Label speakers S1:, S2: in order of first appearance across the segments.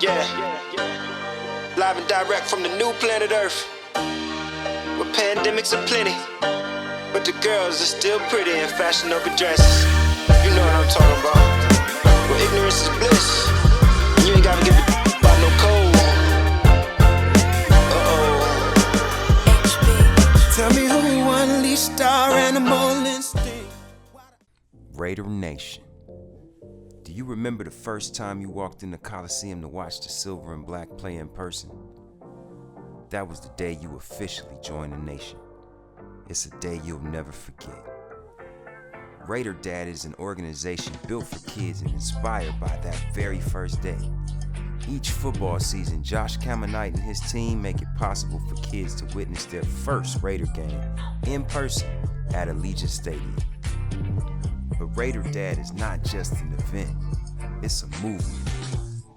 S1: Yeah. Live and direct from the new planet Earth, where pandemics are plenty, but the girls are still pretty in fashionable dresses. You know what I'm talking about. Where ignorance is bliss, and you ain't gotta give a about no code. Tell me who won least star animal instinct.
S2: Raider Nation. Do you remember the first time you walked in the Coliseum to watch the Silver and Black play in person? That was the day you officially joined the nation. It's a day you'll never forget. Raider Dad is an organization built for kids and inspired by that very first day. Each football season, Josh Caminite and his team make it possible for kids to witness their first Raider game in person at Allegiant Stadium. But Raider Dad is not just an event, it's a movement.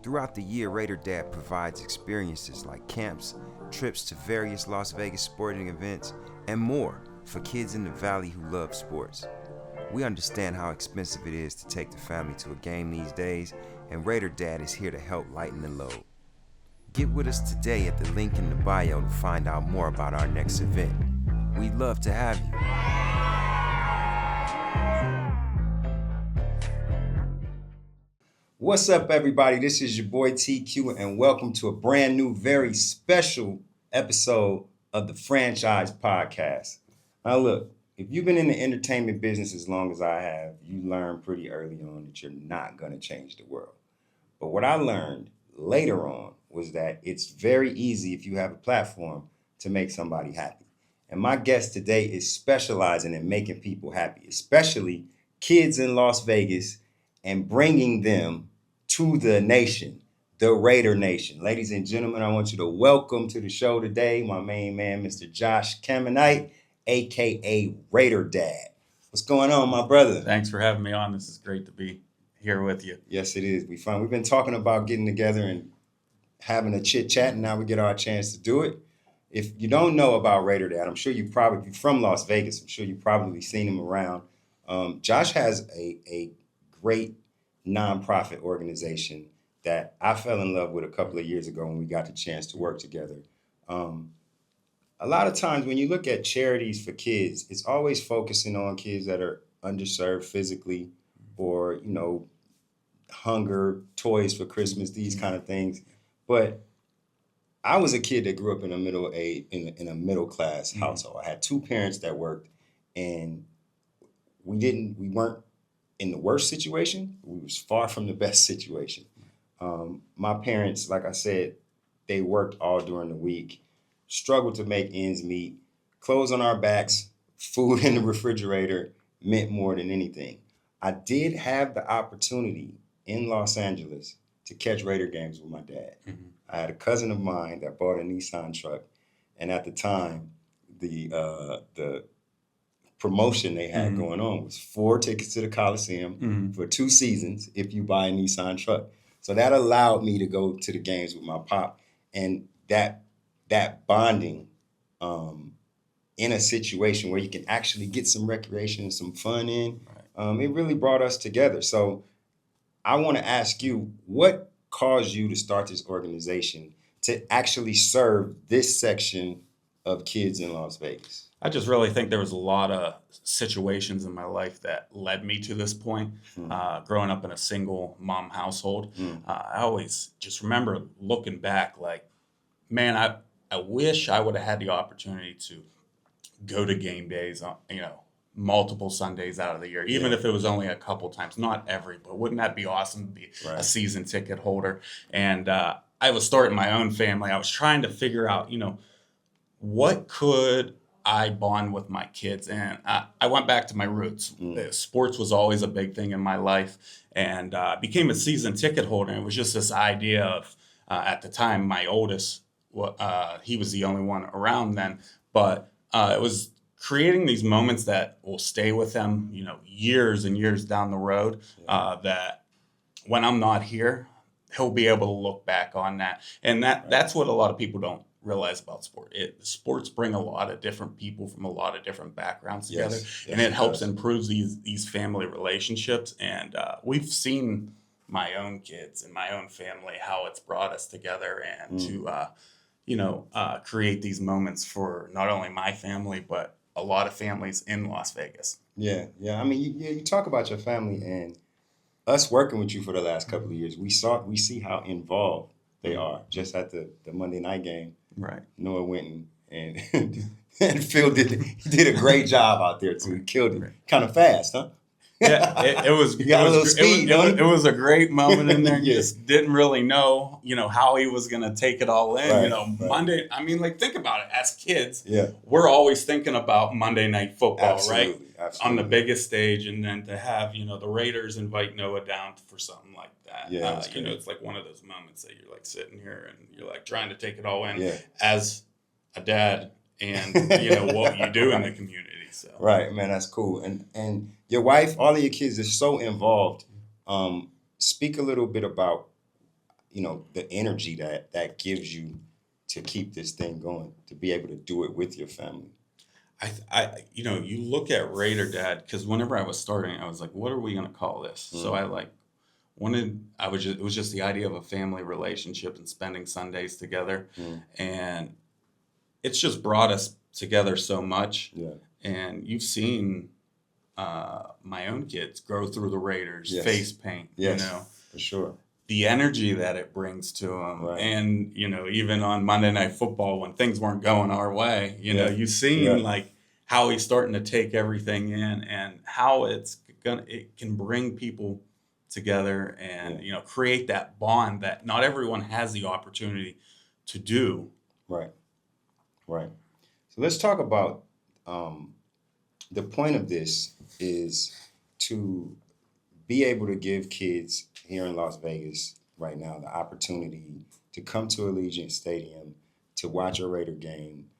S2: Throughout the year, Raider Dad provides experiences like camps, trips to various Las Vegas sporting events, and more for kids in the Valley who love sports. We understand how expensive it is to take the family to a game these days, and Raider Dad is here to help lighten the load. Get with us today at the link in the bio to find out more about our next event. We'd love to have you.
S3: What's up, everybody? This is your boy TQ, and welcome to a brand new, very special episode of the Franchise Podcast. Now, look, if you've been in the entertainment business as long as I have, you learn pretty early on that you're not going to change the world. But what I learned later on was that it's very easy, if you have a platform, to make somebody happy. And my guest today is specializing in making people happy, especially kids in Las Vegas, and bringing them to the nation, the Raider Nation. Ladies and gentlemen, I want you to welcome to the show today my main man, Mr. Josh Caminite, a.k.a. Raider Dad. What's going on, my brother?
S4: Thanks for having me on. This is great to be here with you.
S3: Yes, it is. We've been talking about getting together and having a chit-chat, and now we get our chance to do it. If you don't know about Raider Dad, I'm sure if you're from Las Vegas, I'm sure you've probably seen him around. Josh has a great nonprofit organization that I fell in love with a couple of years ago when we got the chance to work together. A lot of times when you look at charities for kids, it's always focusing on kids that are underserved physically, or, hunger, toys for Christmas, these kind of things. But I was a kid that grew up in a middle class household. I had two parents that worked, and we weren't in the worst situation. We was far from the best situation. My parents, like I said, they worked all during the week, struggled to make ends meet. Clothes on our backs, food in the refrigerator meant more than anything. I did have the opportunity in Los Angeles to catch Raider games with my dad. Mm-hmm. I had a cousin of mine that bought a Nissan truck, and at the time, the promotion they had going on was 4 tickets to the Coliseum for 2 seasons if you buy a Nissan truck. So that allowed me to go to the games with my pop, and that bonding in a situation where you can actually get some recreation and some fun in, it really brought us together. So I want to ask you, what caused you to start this organization to actually serve this section of kids in Las Vegas?
S4: I just really think there was a lot of situations in my life that led me to this point. Growing up in a single mom household, I always just remember looking back like, man, I wish I would have had the opportunity to go to game days, multiple Sundays out of the year, even if it was only a couple times, not every, but wouldn't that be awesome to be a season ticket holder? And I was starting my own family. I was trying to figure out, what could I bond with my kids? And I went back to my roots. Sports was always a big thing in my life, and I became a season ticket holder. And it was just this idea of, at the time, my oldest, he was the only one around then, but it was creating these moments that will stay with them, years and years down the road, that when I'm not here, he'll be able to look back on that. And that's what a lot of people don't realize about sport. Sports bring a lot of different people from a lot of different backgrounds together, and it helps improve these family relationships. And we've seen my own kids and my own family, how it's brought us together, and to create these moments for not only my family but a lot of families in Las Vegas.
S3: Yeah, yeah. I mean, you talk about your family and us working with you for the last couple of years. We see how involved they are. Just at the Monday night game,
S4: Right.
S3: Noah went and and Phil did a great job out there too. He killed it.
S4: Right.
S3: Kind of fast, huh?
S4: Yeah, it was.
S3: You got a little speed,
S4: it was a great moment in there. You
S3: Yeah.
S4: just didn't really know, how he was going to take it all in.
S3: Right.
S4: Monday. I mean, like, think about it. As kids,
S3: Yeah.
S4: we're always thinking about Monday Night Football, right?
S3: Absolutely.
S4: On the biggest stage, and then to have the Raiders invite Noah down for something like that.
S3: Yeah,
S4: It's like one of those moments that you're like sitting here and you're like trying to take it all in
S3: Yeah.
S4: as a dad, and what you do in the community. So
S3: Right, man, that's cool. And your wife, all of your kids are so involved. Speak a little bit about, the energy that gives you to keep this thing going, to be able to do it with your family.
S4: you look at Raider Dad, because whenever I was starting, I was like, what are we going to call this? So I it was just the idea of a family relationship and spending Sundays together. And it's just brought us together so much.
S3: Yeah.
S4: And you've seen my own kids grow through the Raiders,
S3: Yes.
S4: face paint,
S3: Yes, for sure.
S4: the energy that it brings to them.
S3: Right.
S4: And, even on Monday Night Football, when things weren't going our way,
S3: Yeah.
S4: you've seen
S3: Yeah.
S4: like how he's starting to take everything in, and how it can bring people together, and, create that bond that not everyone has the opportunity to do.
S3: Right. Right. So let's talk about the point of this is to be able to give kids here in Las Vegas right now the opportunity to come to Allegiant Stadium to watch a Raider game.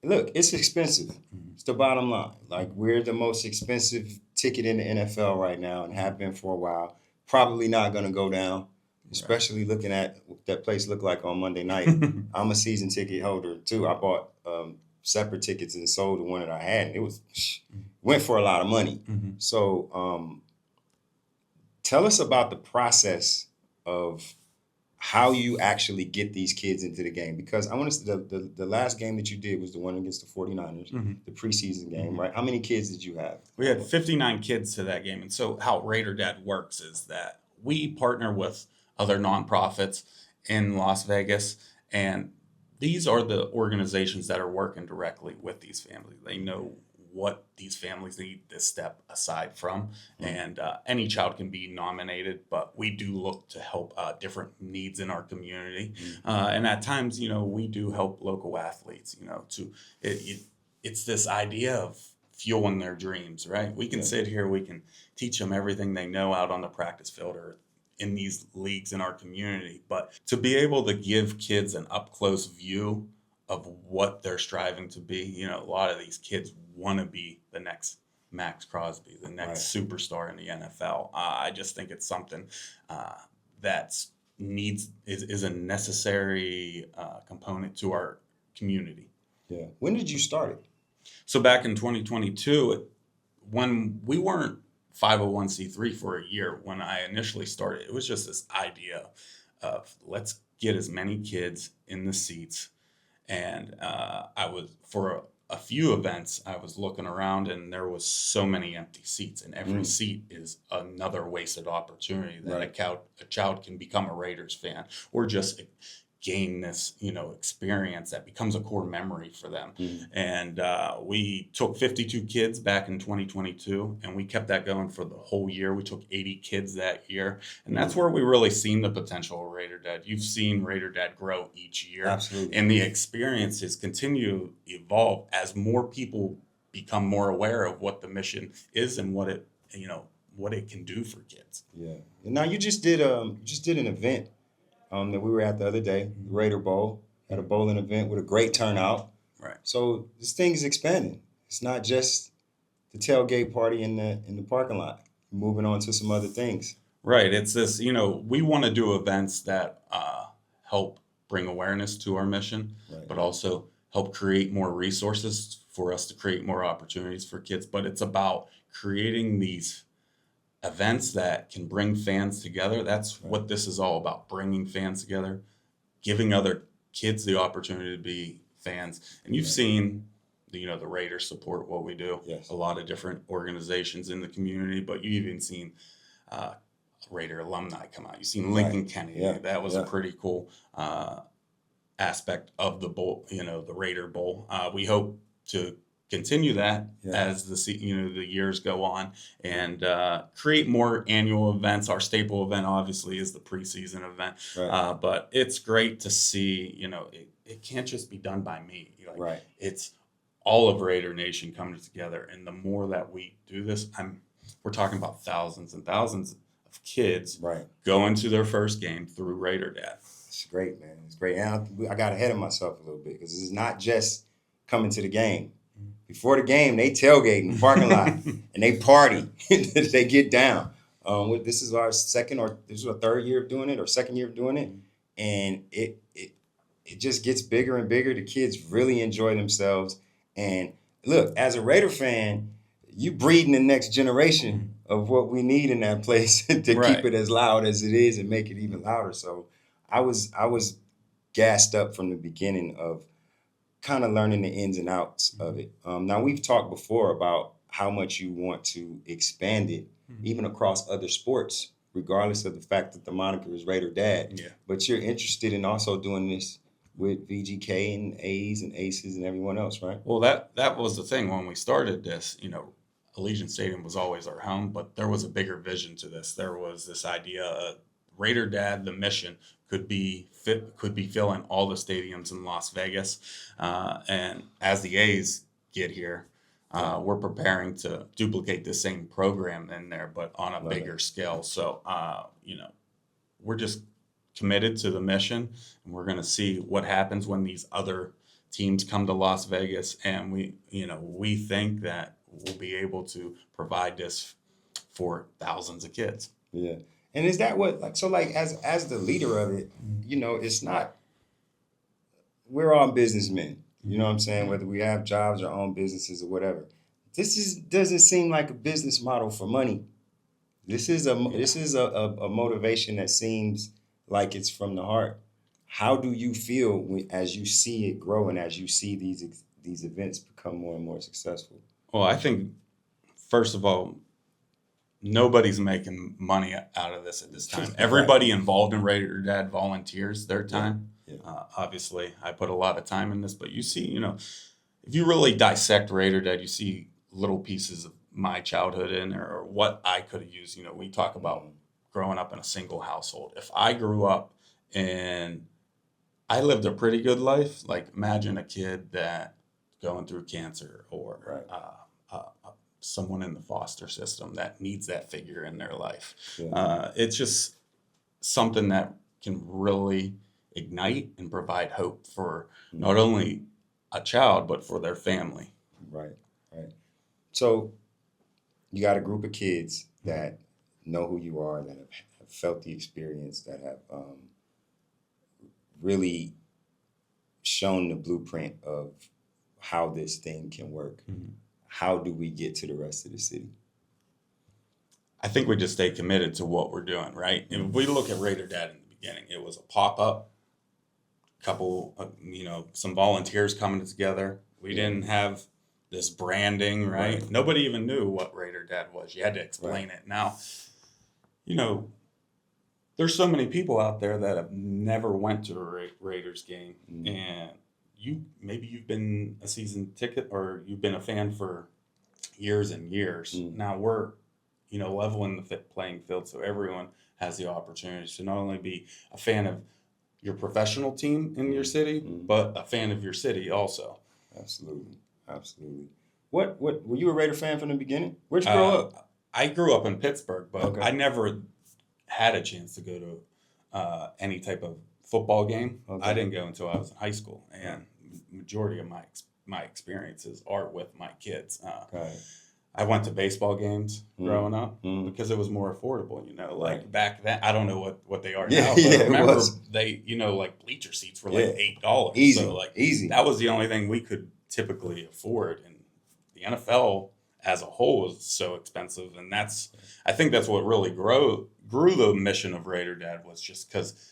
S3: Look, it's expensive. It's the bottom line. Like, we're the most expensive ticket in the NFL right now and have been for a while. Probably not going to go down, especially looking at what that place looked like on Monday night. I'm a season ticket holder too. I bought separate tickets and sold the one that I had, and it went for a lot of money. So tell us about the process of how you actually get these kids into the game, because I want to the last game that you did was the one against the 49ers, the preseason game, right? How many kids did you have?
S4: We had 59 kids to that game. And so how Raider Dad works is that we partner with other nonprofits in Las Vegas, and these are the organizations that are working directly with these families. They know what these families need to step aside from, and any child can be nominated, but we do look to help different needs in our community, and at times, we do help local athletes. It's this idea of fueling their dreams, right? We can sit here, we can teach them everything they know out on the practice field or in these leagues in our community, but to be able to give kids an up close view of what they're striving to be. A lot of these kids want to be the next Max Crosby, the next superstar in the NFL. I just think it's something that is a necessary component to our community.
S3: Yeah. When did you start it?
S4: So back in 2022, when we weren't 501c3 for a year, when I initially started, it was just this idea of let's get as many kids in the seats. And I was, for a few events, I was looking around and there was so many empty seats, and every seat is another wasted opportunity that a child can become a Raiders fan, or just gain this, experience that becomes a core memory for them. And we took 52 kids back in 2022, and we kept that going for the whole year. We took 80 kids that year, and that's where we really seen the potential of Raider Dad. You've seen Raider Dad grow each year.
S3: Absolutely.
S4: And the experiences continue to evolve as more people become more aware of what the mission is and what it can do for kids.
S3: Yeah. And now you just did an event that we were at the other day, the Raider Bowl. Had a bowling event with a great turnout.
S4: Right.
S3: So this thing is expanding. It's not just the tailgate party in the parking lot. Moving on to some other things.
S4: Right. It's this, we want to do events that help bring awareness to our mission, but also help create more resources for us to create more opportunities for kids. But it's about creating these events that can bring fans together. That's what this is all about, bringing fans together, giving other kids the opportunity to be fans. And you've seen the Raiders support what we do.
S3: Yes.
S4: A lot of different organizations in the community, but you've even seen Raider alumni come out. You've seen Lincoln Kennedy.
S3: Yeah.
S4: That was a pretty cool aspect of the bowl, the Raider Bowl. We hope to continue that as the years go on, and create more annual events. Our staple event obviously is the preseason event, but it's great to see. It can't just be done by me. It's all of Raider Nation coming together, and the more that we do this, we're talking about thousands and thousands of kids going to their first game through Raider Dad.
S3: It's great, man. It's great. And I got ahead of myself a little bit because it's not just coming to the game. Before the game, they tailgate in the parking lot and they party. They get down. This is our third year of doing it, or second year of doing it, and it just gets bigger and bigger. The kids really enjoy themselves. And look, as a Raider fan, you breeding the next generation of what we need in that place to keep it as loud as it is and make it even louder. So I was gassed up from the beginning of kind of learning the ins and outs of it. Now, we've talked before about how much you want to expand it, even across other sports, regardless of the fact that the moniker is Raider Dad. Yeah. But you're interested in also doing this with VGK and A's and Aces and everyone else, right?
S4: Well, that was the thing when we started this. Allegiant Stadium was always our home, but there was a bigger vision to this. There was this idea, Raider Dad, the mission could be filling all the stadiums in Las Vegas, and as the A's get here, we're preparing to duplicate the same program in there, but on a bigger scale. So, we're just committed to the mission, and we're going to see what happens when these other teams come to Las Vegas, and we think that we'll be able to provide this for thousands of kids.
S3: Yeah. And is that what, as the leader of it, it's not, we're all businessmen, you know what I'm saying? Whether we have jobs or own businesses or whatever. Doesn't seem like a business model for money. This is a motivation that seems like it's from the heart. How do you feel as you see it grow and as you see these events become more and more successful?
S4: Well, I think, first of all, nobody's making money out of this at this time. Everybody involved in Raider Dad volunteers their time. Yeah. Obviously, I put a lot of time in this, but you see, if you really dissect Raider Dad, you see little pieces of my childhood in there, or what I could have used. We talk about growing up in a single household. If I grew up and I lived a pretty good life, like imagine a kid that going through cancer, or someone in the foster system that needs that figure in their life. Yeah. It's just something that can really ignite and provide hope for not only a child, but for their family.
S3: Right. So you got a group of kids that know who you are, that have felt the experience, that have really shown the blueprint of how this thing can work. Mm-hmm. How do we get to the rest of the city?
S4: I think we just stay committed to what we're doing, right? If we look at Raider Dad in the beginning, it was a pop-up, couple, some volunteers coming together. We didn't have this branding, right? Nobody even knew what Raider Dad was. You had to explain it. Now, there's so many people out there that have never went to a Raiders game, and maybe you've been a season ticket, or you've been a fan for years and years. Now we're, leveling the playing field, so everyone has the opportunity to not only be a fan of your professional team in your city, but a fan of your city also.
S3: Absolutely. What were you a Raider fan from the beginning? Where'd you grow up?
S4: I grew up in Pittsburgh, but I never had a chance to go to any type of football game. I didn't go until I was in high school, and majority of my experiences are with my kids. I went to baseball games growing up because it was more affordable, back then. I don't know what they are now, but I remember they, bleacher seats were like $8.
S3: Easy.
S4: So
S3: easy.
S4: That was the only thing we could typically afford. And the NFL as a whole is so expensive. And I think that's what really grew the mission of Raider Dad, was just because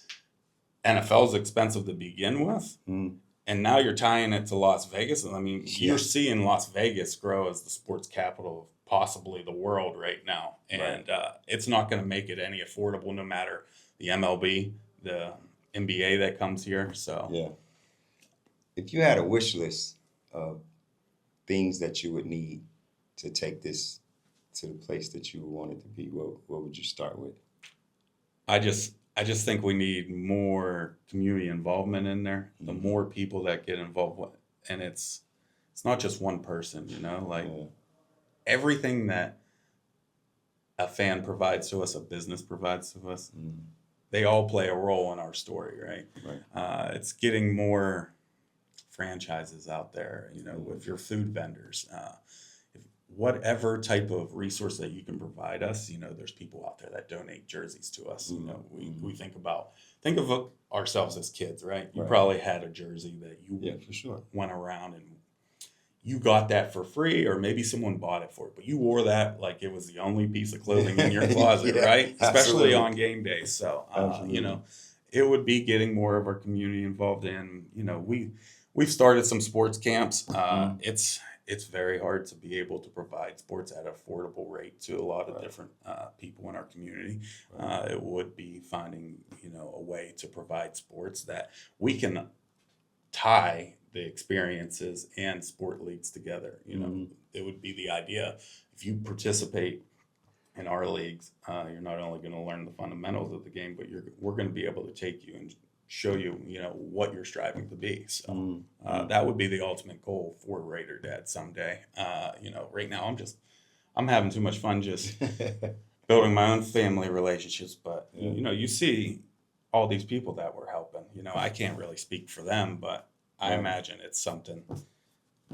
S4: NFL is expensive to begin with. And now you're tying it to Las Vegas. And I mean, you're seeing Las Vegas grow as the sports capital of possibly the world right now. And it's not going to make it any affordable, no matter the MLB, the NBA that comes here. So
S3: Yeah. If you had a wish list of things that you would need to take this to the place that you want it to be, what would you start with?
S4: I just think we need more community involvement in there. The more people that get involved with, and it's not just one person, like everything that a fan provides to us, a business provides to us, they all play a role in our story, right? It's getting more franchises out there, with your food vendors, whatever type of resource that you can provide us. There's people out there that donate jerseys to us. We think of ourselves as kids, right? You probably had a jersey that you
S3: for sure
S4: went around and you got that for free, or maybe someone bought it for it, but you wore that like it was the only piece of clothing in your closet, right? Especially on game days. So, it would be getting more of our community involved in, we've started some sports camps. It's very hard to be able to provide sports at an affordable rate to a lot of different people in our community. It would be finding, a way to provide sports that we can tie the experiences and sport leagues together. It would be the idea. If you participate in our leagues, you're not only going to learn the fundamentals of the game, but we're going to be able to take you and show you, what you're striving to be. So that would be the ultimate goal for Raider Dad someday. Right now I'm having too much fun just building my own family relationships. But, you see all these people that we're helping. I can't really speak for them, but I imagine it's something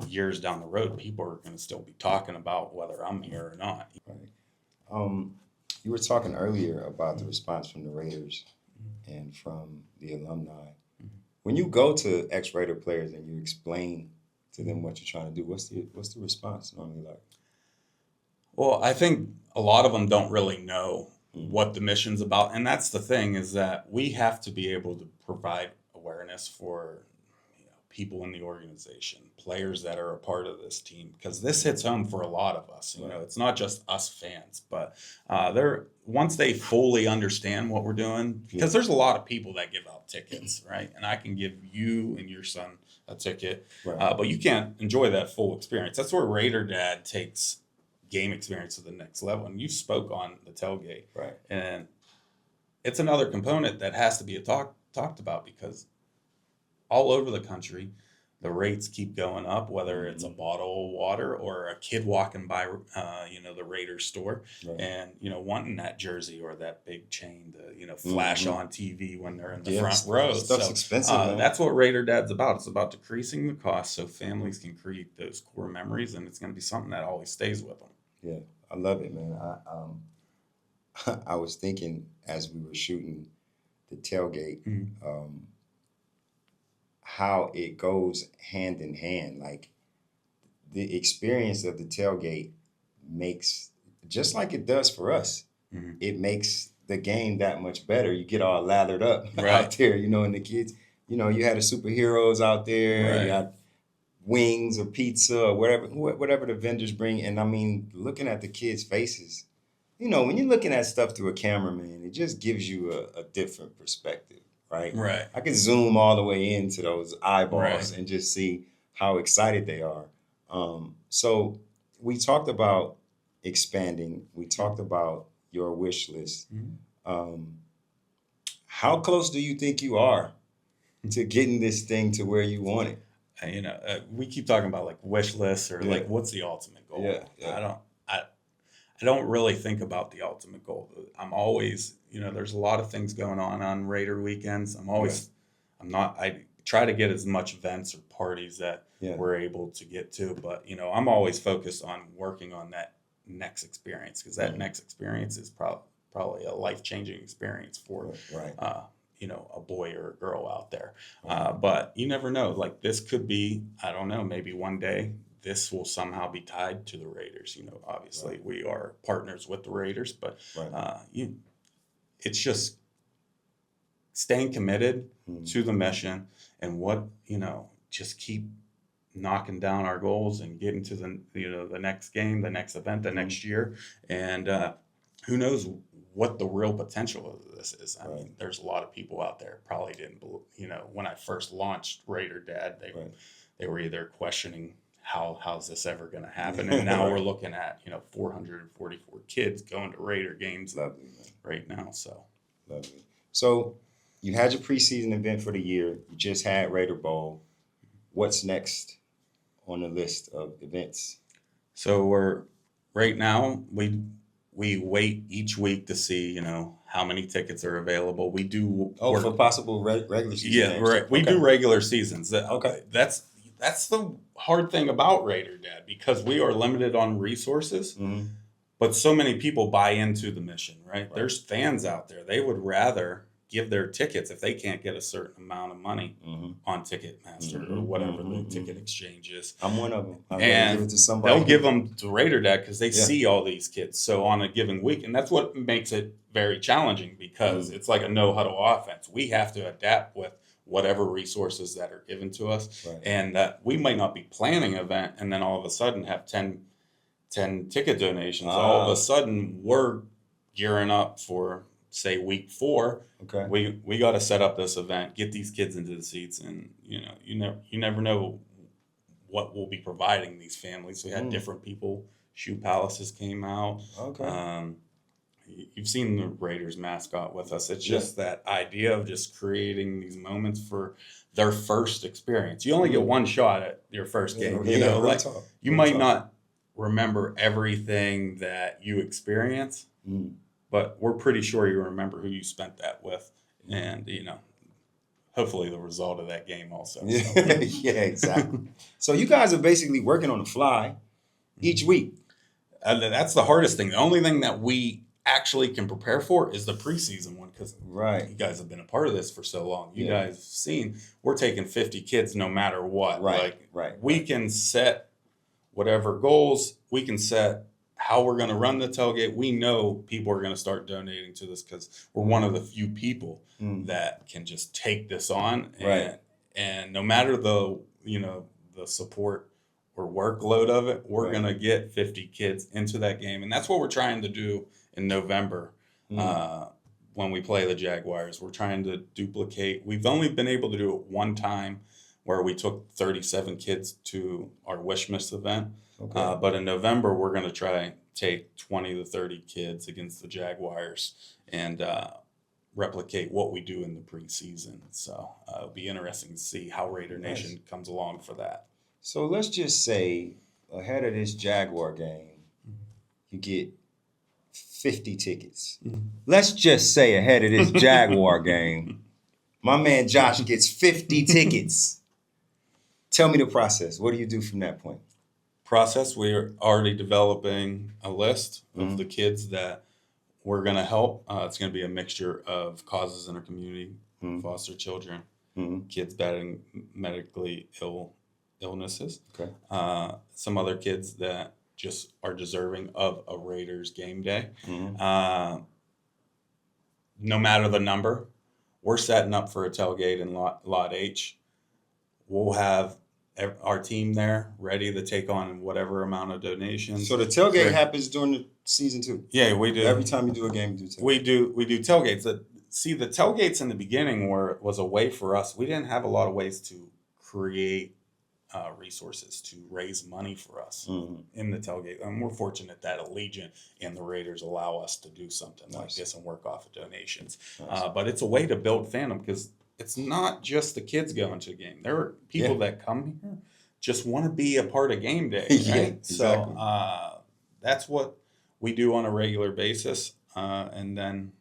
S4: years down the road, people are going to still be talking about whether I'm here or not.
S3: You were talking earlier about the response from the Raiders and from the alumni. When you go to ex-Raider players and you explain to them what you're trying to do, what's the response normally like?
S4: Well, I think a lot of them don't really know what the mission's about. And that's the thing, is that we have to be able to provide awareness for people in the organization, players that are a part of this team, because this hits home for a lot of us. It's not just us fans, but once they fully understand what we're doing, because there's a lot of people that give out tickets, right? And I can give you and your son a ticket, but you can't enjoy that full experience. That's where Raider Dad takes game experience to the next level. And you spoke on the tailgate, and it's another component that has to be talked about, because all over the country, the rates keep going up, whether it's a bottle of water or a kid walking by, the Raiders store and, wanting that jersey or that big chain to, flash on TV when they're in the front row.
S3: Stuff's expensive.
S4: That's what Raider Dad's about. It's about decreasing the cost so families can create those core memories, and it's going to be something that always stays with them.
S3: Yeah, I love it, man. I was thinking as we were shooting the tailgate, how it goes hand in hand. Like, the experience of the tailgate makes, just like it does for us, it makes the game that much better. You get all lathered up out there, and the kids, you had the superheroes out there, you got wings or pizza or whatever the vendors bring. And I mean, looking at the kids' faces, when you're looking at stuff through a camera, man, it just gives you a different perspective. Right. I can zoom all the way into those eyeballs and just see how excited they are. So we talked about expanding. We talked about your wish list. How close do you think you are to getting this thing to where you want it?
S4: We keep talking about like wish lists or like what's the ultimate goal. I don't really think about the ultimate goal. I'm always, there's a lot of things going on Raider weekends. I try to get as much events or parties that we're able to get to, but I'm always focused on working on that next experience, because that next experience is probably a life-changing experience for a boy or a girl out there. But you never know. Like, this could be, I don't know, maybe one day this will somehow be tied to the Raiders. Obviously we are partners with the Raiders, but it's just staying committed to the mission and just keep knocking down our goals and getting to the next game, the next event, the next year. And who knows what the real potential of this is. I mean, there's a lot of people out there probably didn't believe, when I first launched Raider Dad, they were either questioning how's this ever going to happen. And now we're looking at, 444 kids going to Raider games right now. So
S3: lovely. So you had your preseason event for the year. You just had Raider Bowl. What's next on the list of events?
S4: So right now we wait each week to see, how many tickets are available. We do
S3: for possible regular season.
S4: Yeah, right. We do regular seasons. Okay. That's the hard thing about Raider Dad, because we are limited on resources, but so many people buy into the mission, right? There's fans out there. They would rather give their tickets if they can't get a certain amount of money on Ticketmaster or whatever the ticket exchange is.
S3: I'm one of them.
S4: And
S3: give it to somebody.
S4: They'll give them to Raider Dad because they see all these kids. So on a given week, and that's what makes it very challenging, because it's like a no-huddle offense. We have to adapt with whatever resources that are given to us. And that we might not be planning an event and then all of a sudden have 10 ticket donations. All of a sudden we're gearing up for, say, week 4. We got to set up this event, get these kids into the seats, and you never know what we'll be providing these families. We had different people. Shoe Palaces came out. You've seen the Raiders mascot with us. It's just that idea of just creating these moments for their first experience. You only get one shot at your first game. You might not remember everything that you experience, but we're pretty sure you remember who you spent that with, and hopefully the result of that game also.
S3: Yeah, exactly. So you guys are basically working on the fly each week.
S4: That's the hardest thing. The only thing that we actually can prepare for is the preseason one, because you guys have been a part of this for so long. You guys have seen we're taking 50 kids no matter what. We can set whatever goals. We can set how we're going to run the tailgate. We know people are going to start donating to this because we're one of the few people that can just take this on. And no matter the support or workload of it, we're going to get 50 kids into that game. And that's what we're trying to do in November when we play the Jaguars. We're trying to duplicate. We've only been able to do it one time where we took 37 kids to our Wishmas event. But in November, we're going to try take 20 to 30 kids against the Jaguars and replicate what we do in the preseason. So it'll be interesting to see how Raider Nation comes along for that.
S3: So let's just say ahead of this Jaguar game, you get 50 tickets. Let's just say ahead of this Jaguar game, my man Josh gets 50 tickets. Tell me the process. What do you do from that point?
S4: We're already developing a list of the kids that we're going to help. It's going to be a mixture of causes in our community, foster children, kids battling medically illnesses, some other kids that just are deserving of a Raiders game day. No matter the number, we're setting up for a tailgate in Lot H. We'll have our team there ready to take on whatever amount of donations.
S3: So the tailgate happens during the season too?
S4: Yeah, we do.
S3: Every time you do a game, you do tailgate.
S4: We do tailgates. The tailgates in the beginning was a way for us. We didn't have a lot of ways to create resources to raise money for us in the tailgate. And we're fortunate that Allegiant and the Raiders allow us to do something like this and work off of donations. But it's a way to build fandom, because it's not just the kids going to the game. There are people that come here just want to be a part of game day, right?
S3: Exactly.
S4: So that's what we do on a regular basis. And then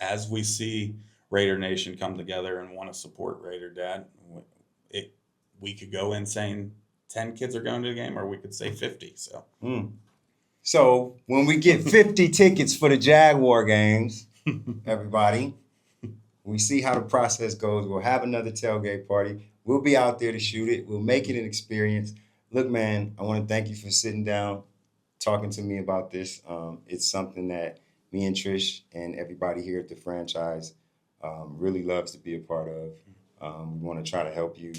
S4: as we see Raider Nation come together and want to support Raider Dad, we could go in saying 10 kids are going to the game, or we could say 50.
S3: So when we get 50 tickets for the Jaguar games, everybody, we see how the process goes. We'll have another tailgate party. We'll be out there to shoot it. We'll make it an experience. Look, man, I want to thank you for sitting down, talking to me about this. It's something that me and Trish and everybody here at the franchise really loves to be a part of. We want to try to help you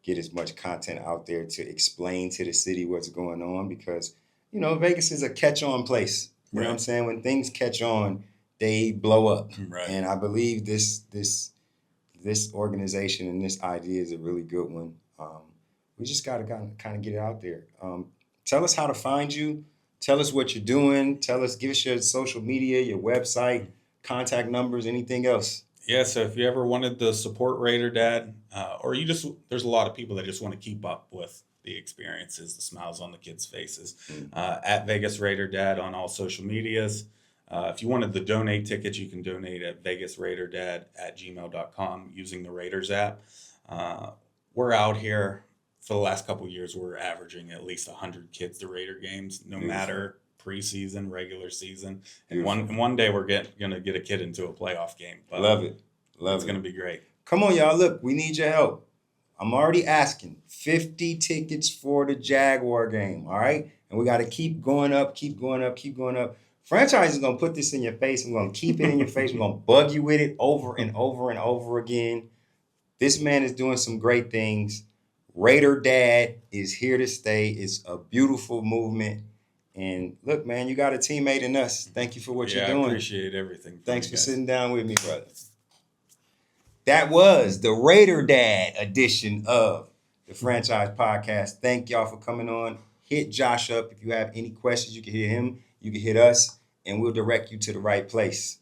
S3: get as much content out there to explain to the city what's going on because, you know, Vegas is a catch-on place. You know what I'm saying? When things catch on, they blow up.
S4: Right.
S3: And I believe this organization and this idea is a really good one. We just got to kind of get it out there. Tell us how to find you. Tell us what you're doing. Give us your social media, your website, contact numbers, anything else.
S4: Yeah, so if you ever wanted to support Raider Dad, or there's a lot of people that just want to keep up with the experiences, the smiles on the kids' faces, at Vegas Raider Dad on all social medias. If you wanted the donate tickets, you can donate at vegasraiderdad@gmail.com using the Raiders app. We're out here for the last couple of years. We're averaging at least 100 kids to Raider games, no matter preseason, regular season. And one day we're going to get a kid into a playoff game. But
S3: Love it.
S4: It's going to be great.
S3: Come on, y'all. Look, we need your help. I'm already asking. 50 tickets for the Jaguar game, all right? And we got to keep going up, keep going up, keep going up. Franchise is going to put this in your face. I'm going to keep it in your face. We're going to bug you with it over and over and over again. This man is doing some great things. Raider Dad is here to stay. It's a beautiful movement. And look, man, you got a teammate in us. Thank you for what you're doing.
S4: I appreciate everything.
S3: Thanks for sitting down with me, brother. That was the Raider Dad edition of the Franchise Podcast. Thank y'all for coming on. Hit Josh up. If you have any questions, you can hit him. You can hit us, and we'll direct you to the right place.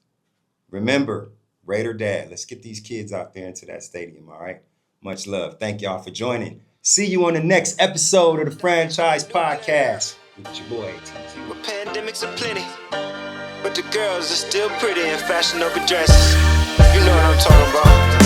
S3: Remember, Raider Dad, let's get these kids out there into that stadium, all right? Much love. Thank y'all for joining. See you on the next episode of the Franchise Podcast with your boy, TQ.
S1: Well, pandemics are plenty, but the girls are still pretty in fashionable dresses. You know what I'm talking about.